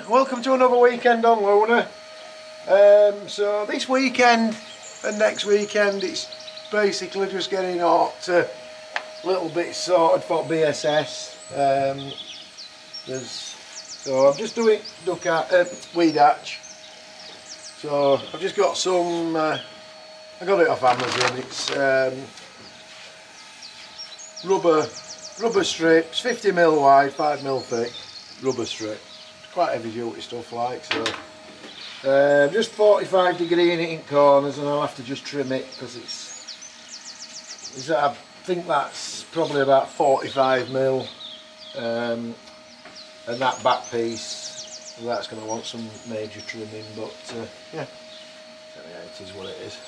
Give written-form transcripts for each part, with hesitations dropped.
welcome to another weekend on Lunar. So this weekend and next weekend it's basically just getting hot, a little bit sorted for BSS. So I'm just doing weed hatch. So I've just got some, I got it off Amazon. It's rubber strips, 50mm wide, 5mm thick rubber strip. Quite heavy duty stuff like, so just 45° in it in corners, and I'll have to just trim it because it's I think that's probably about 45mm, and that back piece, that's going to want some major trimming, but yeah, it is what it is.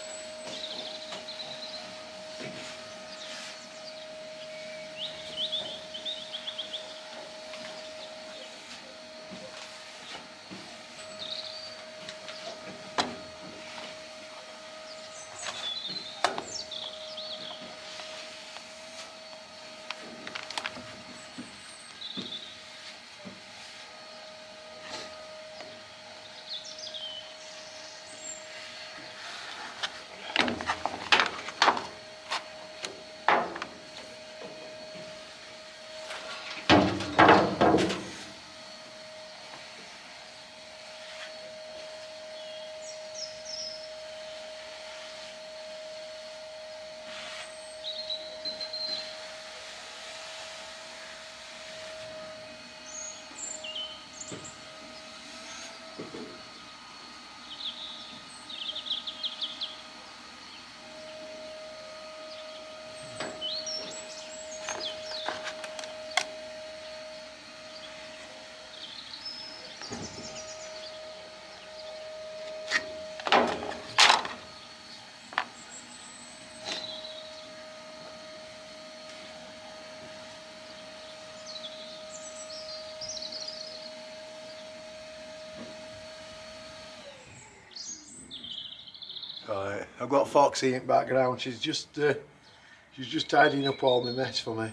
Right, I've got Foxy in the background. She's just tidying up all my mess for me.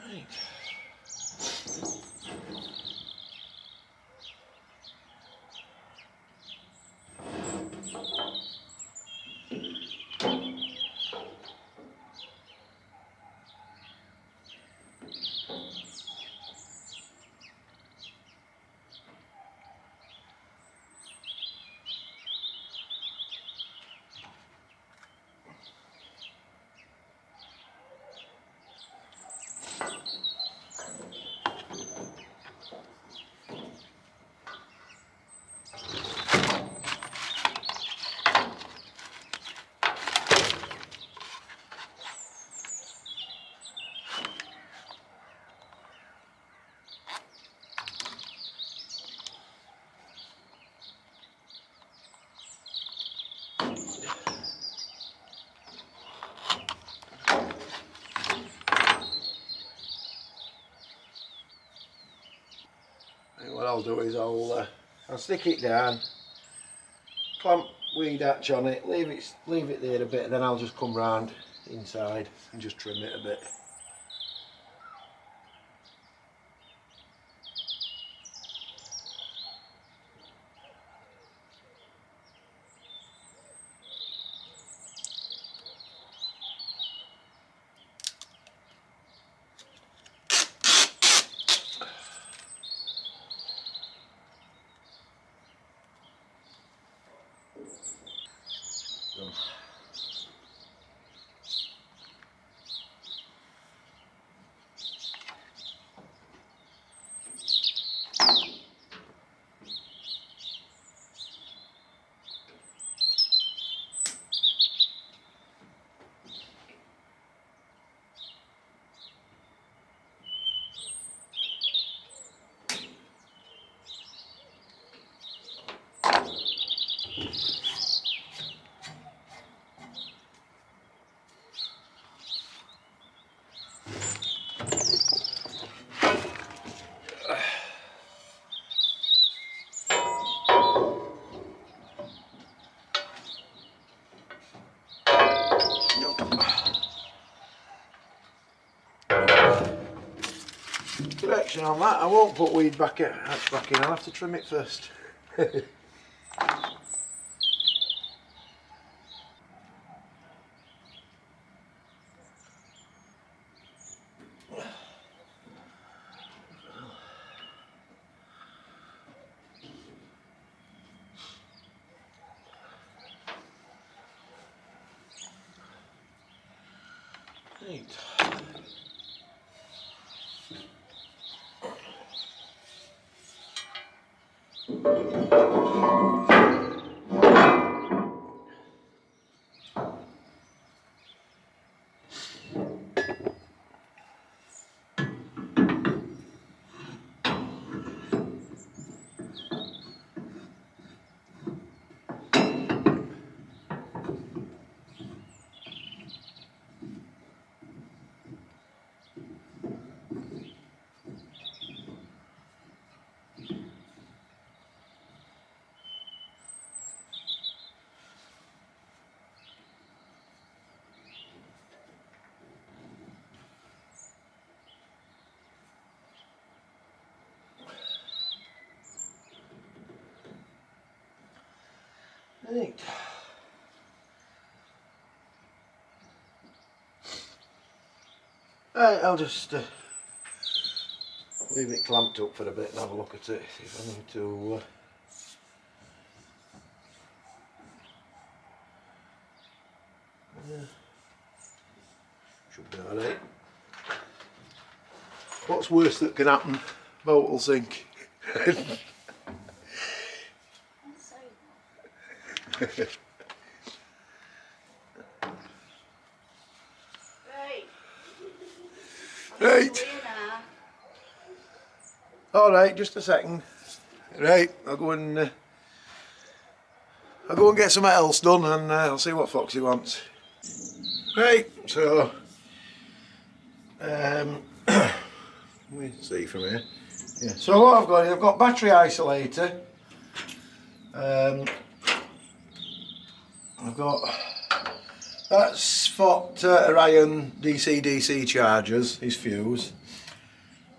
Right. What I'll do is I'll stick it down, clamp weed hatch on it, leave it there a bit, and then I'll just come round inside and just trim it a bit. Correction on that, I won't put weed back in, I'll have to trim it first. Right. Right. Right, I'll just leave it clamped up for a bit and have a look at it, see if I need to should be alright. What's worse that can happen? Boat will sink. Right. Alright, just a second. Right, I'll go and get something else done and I'll see what Foxy wants. Right, so let me see from here. Yeah. So what I've got is I've got battery isolator. I've got that's for Orion DC chargers, his fuse.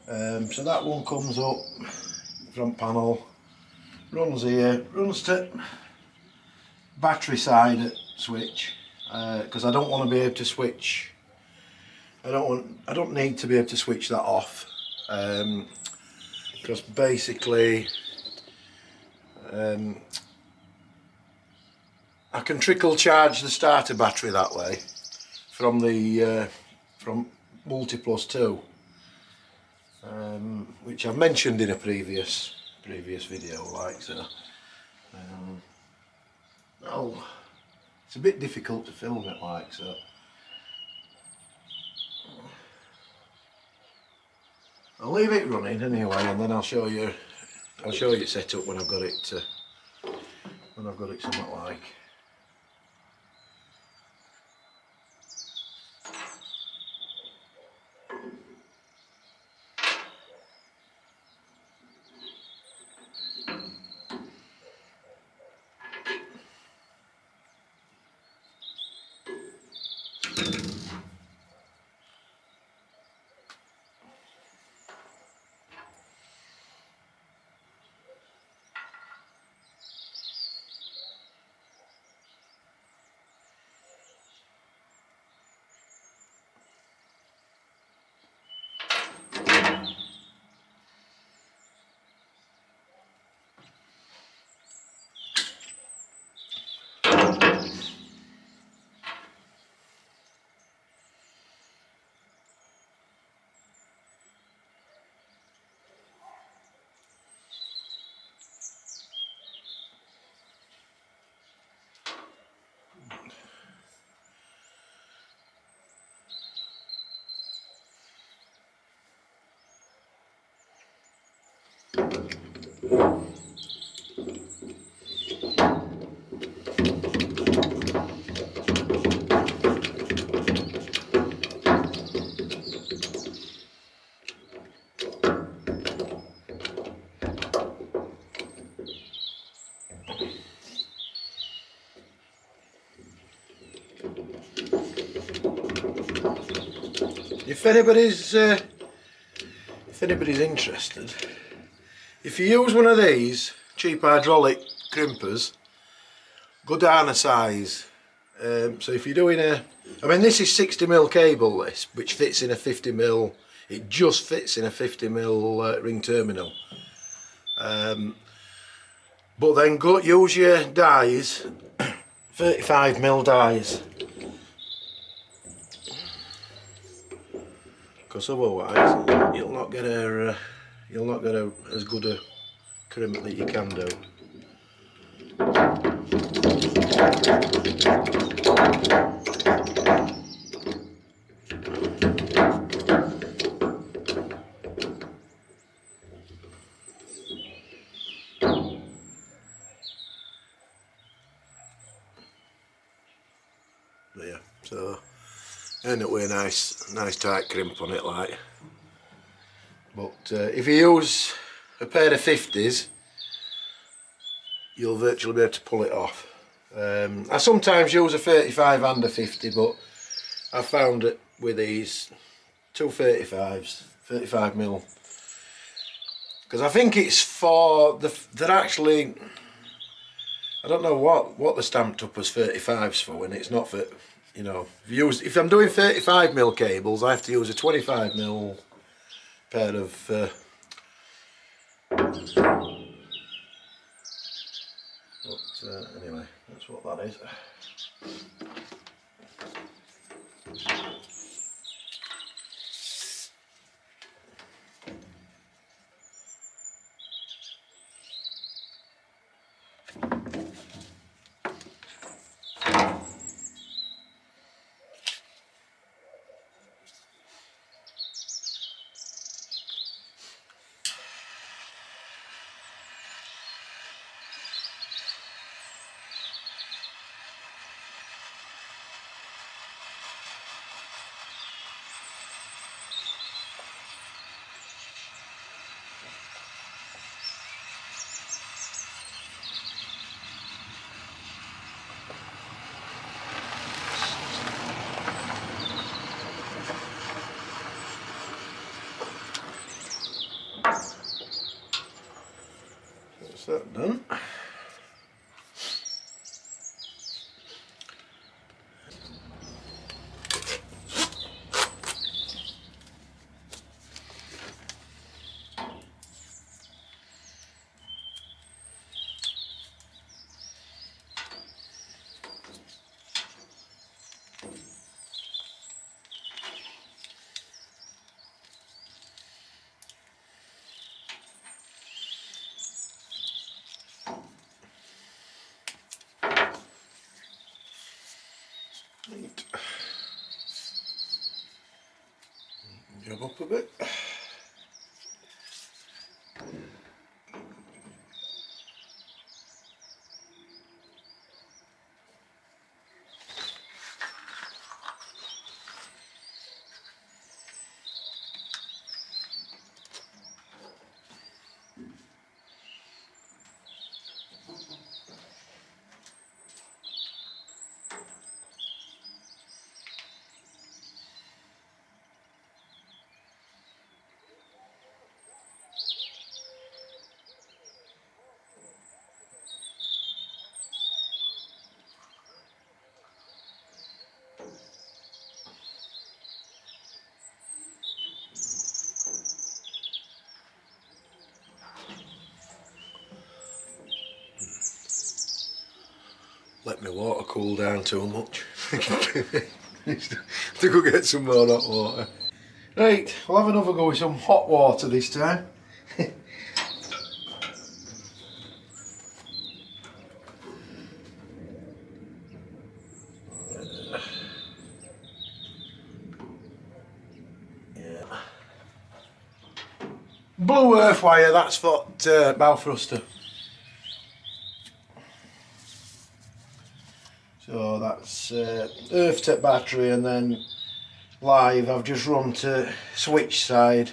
So that one comes up, front panel, runs here, runs to battery side switch, because I don't want to be able to switch. I don't need to be able to switch that off, because basically I can trickle charge the starter battery that way from the from Multiplus 2, which I've mentioned in a previous video, like so. Oh, it's a bit difficult to film it like so. I'll leave it running anyway, and then I'll show you it set up when I've got it somewhat like. If anybody's interested, if you use one of these cheap hydraulic crimpers, go down a size. So if you're doing I mean this is 60mm cable, this, which fits in a 50mm, it just fits in a 50mm ring terminal. But then go use your dies, 35mm dies, because otherwise you'll not get as good a crimp that you can do. But yeah, so end up with a nice tight crimp on it, like. But if you use a pair of 50s, you'll virtually be able to pull it off. I sometimes use a 35 and a 50, but I found it with these two 35s, 35mm, because I think it's for they're actually, I don't know what they're stamped up as 35s for when it's not for, you know, if I'm doing 35mm cables, I have to use a 25mm pair of anyway, that's what that is. That's that done. Right. Jump up a bit. Let my water cool down too much. To go get some more hot water. Right, we'll have another go with some hot water this time. Blue earth wire, that's for bow thruster. So that's earth to battery, and then live I've just run to switch side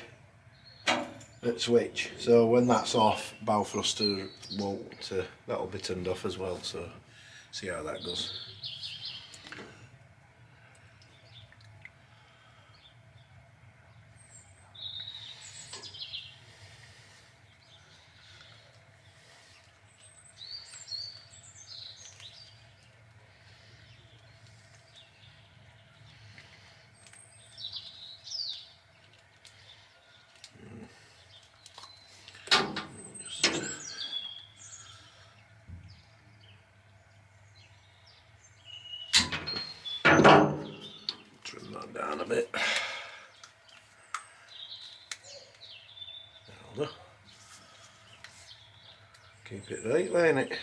at switch. So when that's off, bow thruster won't, that'll be turned off as well. So see how that goes. Trim that down a bit. Keep it right, ain't it?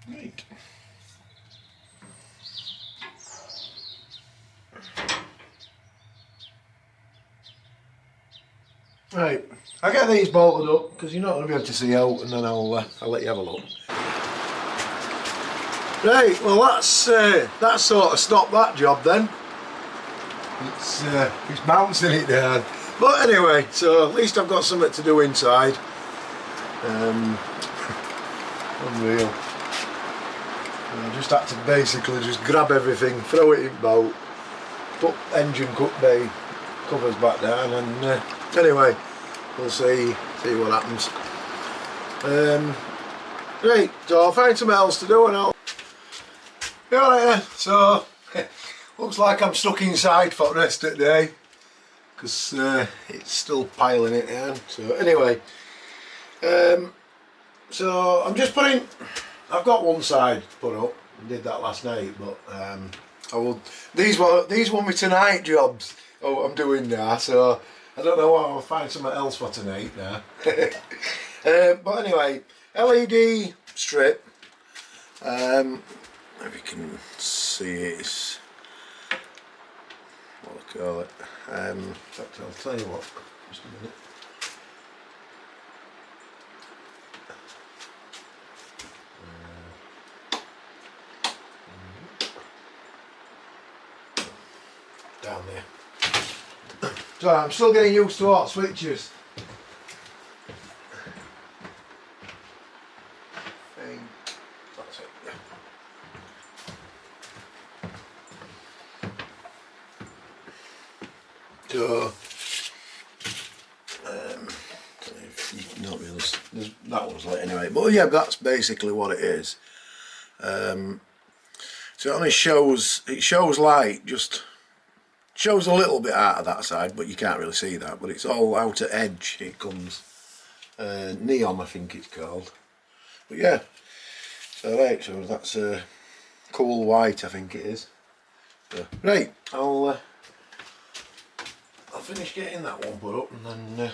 Right. Right, I'll get these bolted up because you're not going to be able to see out, and then I'll let you have a look. Right, well that's sort of stopped that job then. It's bouncing it down. But anyway, so at least I've got something to do inside. Unreal. I just had to basically just grab everything, throw it in boat, put engine cut bay covers back down, and anyway, we'll see what happens. Right, so I'll find something else to do and I'll be alright. So looks like I'm stuck inside for the rest of the day because it's still piling it down. So anyway, so I'm just putting, I've got one side put up, I did that last night, but I will, these were my tonight jobs. Oh, I'm doing now, so I don't know what I'll find something else for tonight now. But anyway, LED strip. If you can see it, it's what I call it. In fact, I'll tell you what. Just a minute. Down there. So I'm still getting used to hot switches. That's it, yeah. So not really, that one's lit anyway, but yeah, that's basically what it is. So it only shows, it shows light, just shows a little bit out of that side, but you can't really see that, but it's all outer edge it comes. Neon, I think it's called. But yeah, so right, so that's a cool white, I think it is. So, right, I'll finish getting that one put up, and then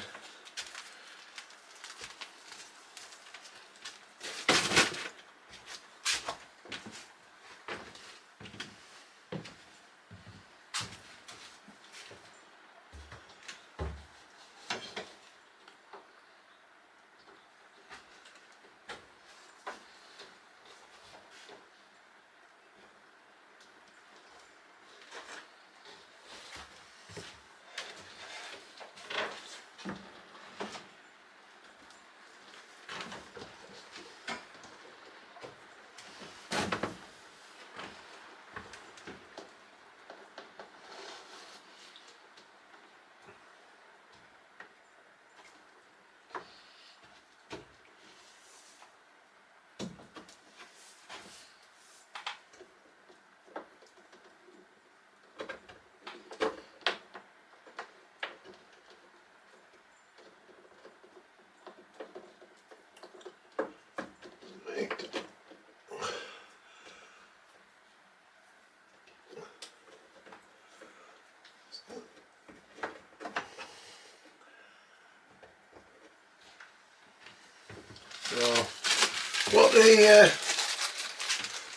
what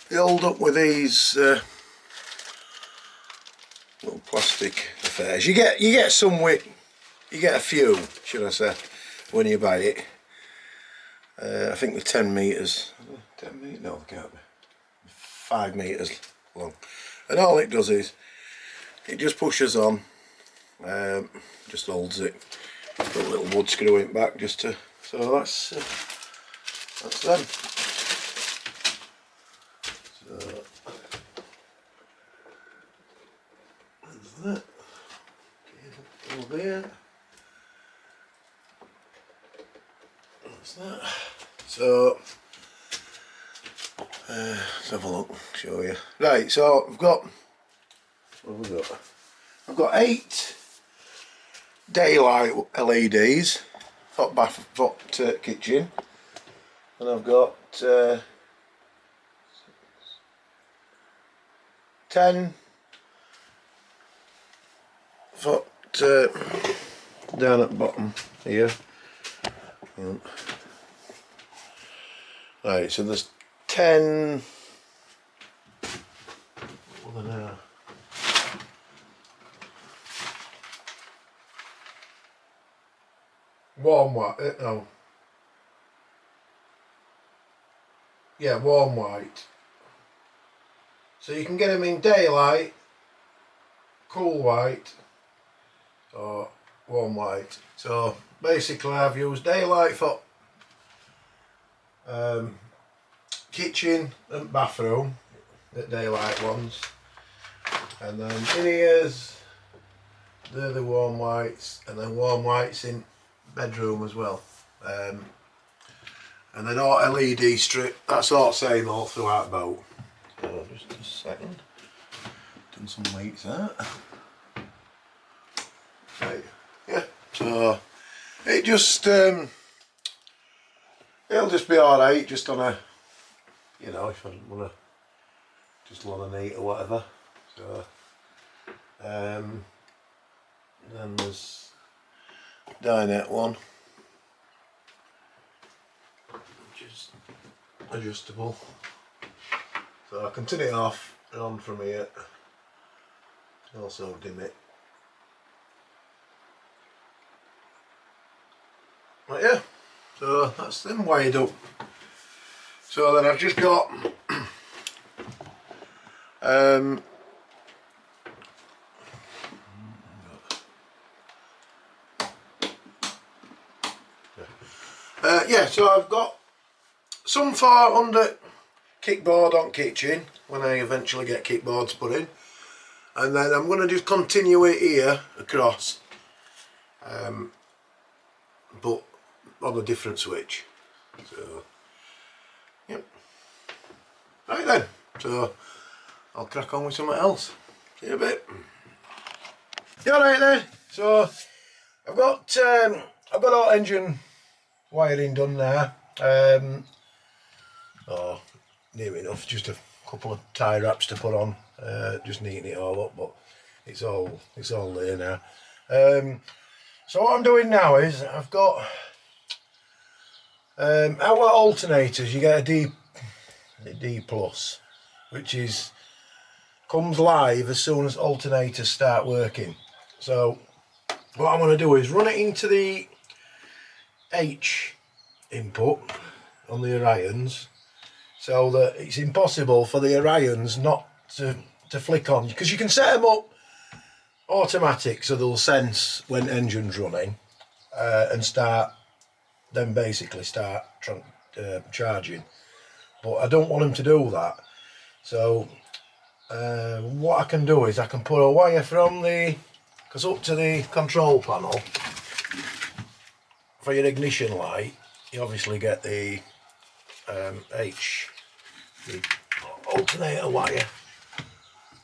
they hold up with these little plastic affairs. You get some with, you get a few, should I say, when you buy it. I think they're 10 metres. 10 metres? No, they can't be. 5 metres long. And all it does is, it just pushes on, just holds it. Got a little wood screw in back just to, so that's them. So there's that. Over there. That's that. So let's have a look, show you. Right, so I've got, what have we got? I've got 8 daylight LEDs, hot bath, hot kitchen, and I've got 10 foot down at the bottom here. Right, so there's 10. What are they now? Warm white, no. Yeah, warm white. So you can get them in daylight, cool white, or warm white. So basically I've used daylight for kitchen and bathroom, the daylight ones. And then in here's, they're the warm whites, and then warm whites in bedroom as well. And then all LED strip, that's all the same all throughout boat. So just a second, done some leaks there. Right, yeah, so it just, it'll just be alright, just on a, you know, if I didn't want to, just want to neat or whatever. So, then there's dinette one, which is adjustable, so I can turn it off and on from here, also dim it. But yeah, so that's them wired up. So then I've just got yeah, so I've got some for under kickboard on kitchen when I eventually get kickboards put in, and then I'm going to just continue it here across, but on a different switch. So yep, right then, so I'll crack on with something else. See you in a bit. Yeah, right then, so I've got all engine wiring done there. Oh, near enough, just a couple of tie wraps to put on, just neaten it all up, but it's all there now. So what I'm doing now is I've got our alternators. You get a D plus, which is comes live as soon as alternators start working. So what I'm going to do is run it into the H input on the Orions, so that it's impossible for the Orions not to flick on, because you can set them up automatic so they'll sense when engine's running, and basically start charging, but I don't want them to do that. So what I can do is I can put a wire from because up to the control panel for your ignition light, you obviously get the the alternator wire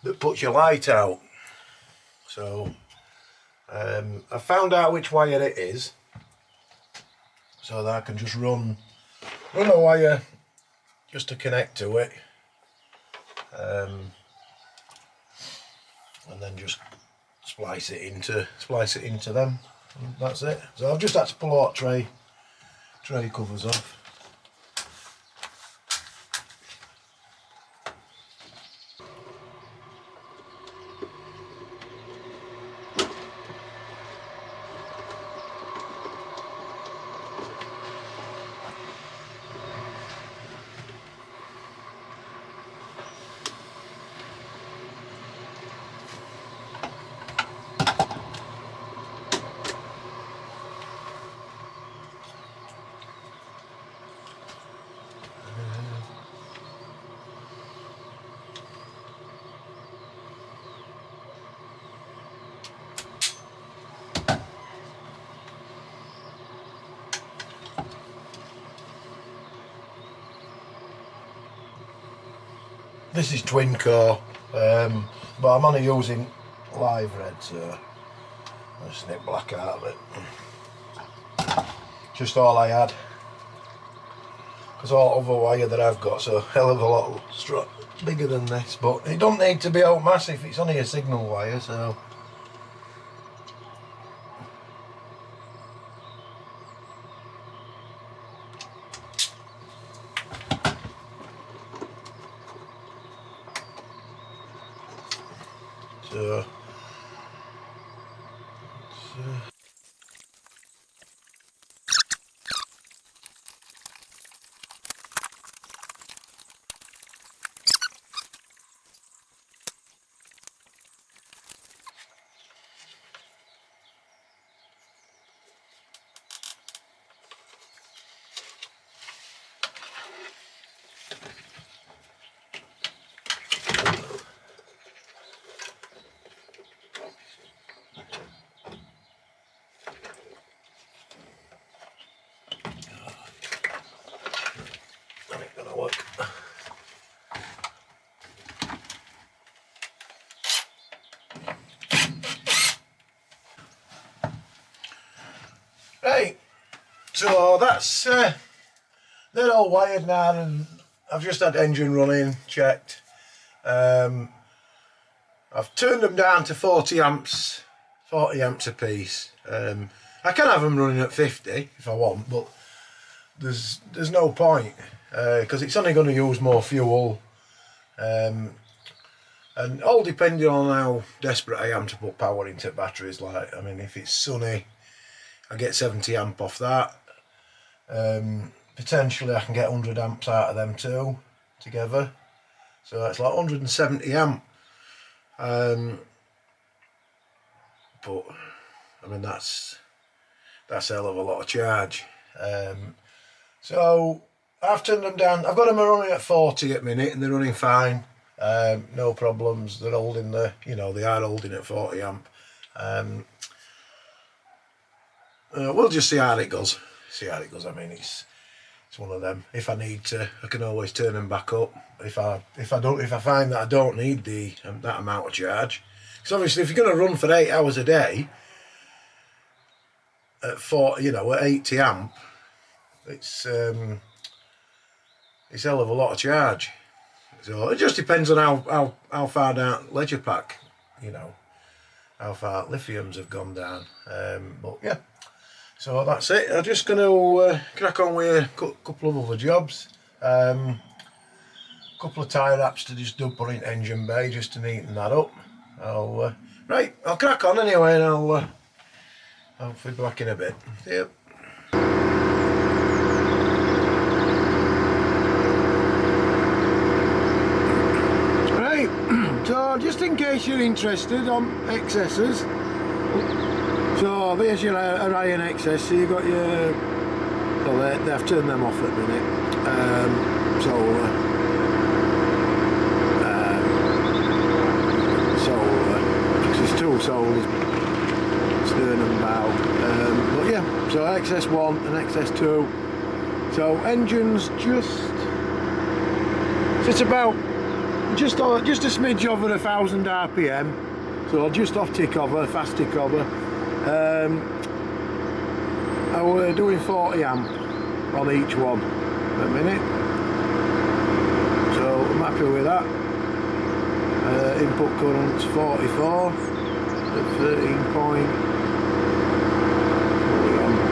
that puts your light out. So I found out which wire it is, so that I can just run a wire just to connect to it, and then just splice it into them, and that's it. So I've just had to pull out tray covers off. this is twin core, but I'm only using live red, so I'll just snip black out of it. Just all I had, because all other wire that I've got so a hell of a lot bigger than this, but it don't need to be out massive, it's only a signal wire, so. Right, so that's they're all wired now, and I've just had engine running, checked. I've turned them down to 40 amps a piece. I can have them running at 50 if I want, but there's no point because it's only going to use more fuel, and all depending on how desperate I am to put power into batteries. Like, I mean, if it's sunny, I get 70 amp off that. Potentially I can get 100 amps out of them too together, so it's like 170 amp. But I mean, that's a hell of a lot of charge. So I've turned them down. I've got them running at 40 at minute, and they're running fine. No problems. They're holding they are holding at 40 amp. We'll just see how it goes. I mean, it's one of them. If I need to, I can always turn them back up. If I find that I don't need that amount of charge, because obviously if you're going to run for 8 hours a day at at 80 amp, it's a hell of a lot of charge. So it just depends on how far down ledger pack, how far lithiums have gone down. But yeah. So that's it. I'm just going to crack on with a couple of other jobs. Couple of tyre wraps to just dump in engine bay just to neaten that up. I'll crack on anyway, and I'll be back in a bit. Yep. Right, so just in case you're interested on XS's. So there's your Orion XS, so you've got your, well they've turned them off at the minute, because it's two solar, stern and bow, but yeah, so XS1 and XS2, so engine's it's about just a smidge over 1,000 RPM, so just off tick over, fast tick over. I were doing 40 amp on each one a minute, so I'm happy with that. Input current's 44 at 13 point.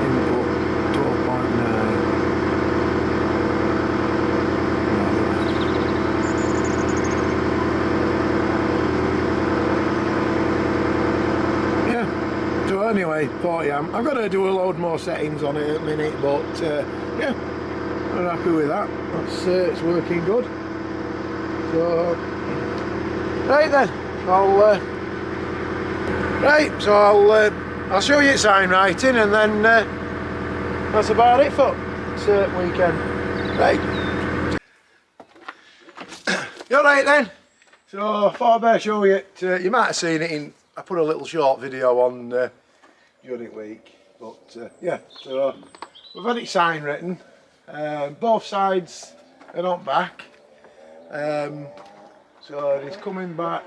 Input 12.9. Anyway, 40 amp. I've got to do a load more settings on it at the minute, but yeah, I'm happy with that. It's working good. So right then, I'll show you its sign writing, and then that's about it for this weekend. Right. You're right then. So I thought I'd better show you it. You might have seen it I put a little short video on during the week, but yeah, so we've had it sign written, both sides are not back, So he's coming back,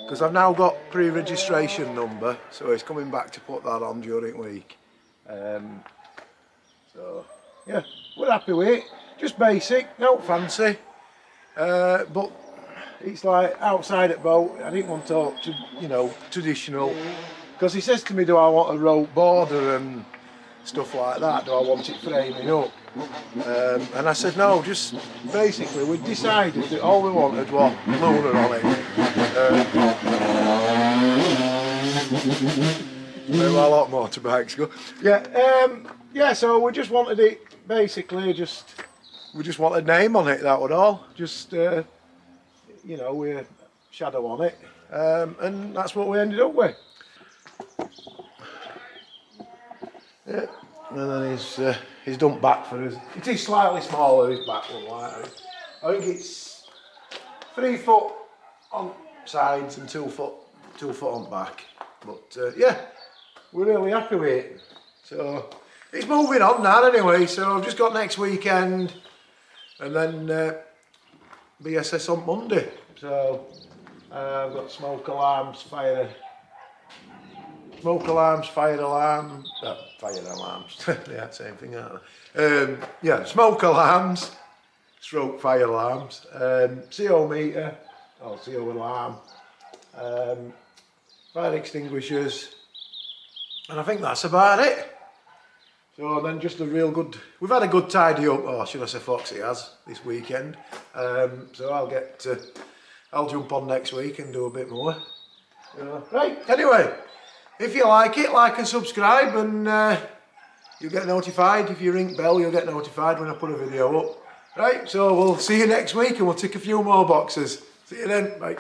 because I've now got pre-registration number, so he's coming back to put that on during week. So yeah, we're happy with it. Just basic, no fancy, but it's like outside at boat. I didn't want to, you know, traditional, because he says to me, do I want a rope border and stuff like that, do I want it framing up? And I said no, just basically we decided that all we wanted was Lunar on it. Where a lot of motorbikes go. Yeah, so we just wanted it basically, we just wanted a name on it, that was all. Just you know, with a shadow on it, and that's what we ended up with. Yeah, and then he's dumped back for us. It is slightly smaller, his back one, like I think it's 3 foot on sides and 2 foot on back. But yeah, we're really happy with it. So it's moving on now anyway. So I've just got next weekend, and then BSS on Monday. So I've got smoke alarms, fire alarms, yeah, same thing, aren't they? Yeah, smoke alarms, stroke fire alarms, CO meter, or CO alarm, fire extinguishers, and I think that's about it. So then just a real good, we've had a good tidy up, or should I say Foxy has, this weekend. So I'll jump on next week and do a bit more. Right, anyway, if you like it, like and subscribe, and you'll get notified. If you ring bell, you'll get notified when I put a video up. Right, so we'll see you next week, and we'll tick a few more boxes. See you then, bye.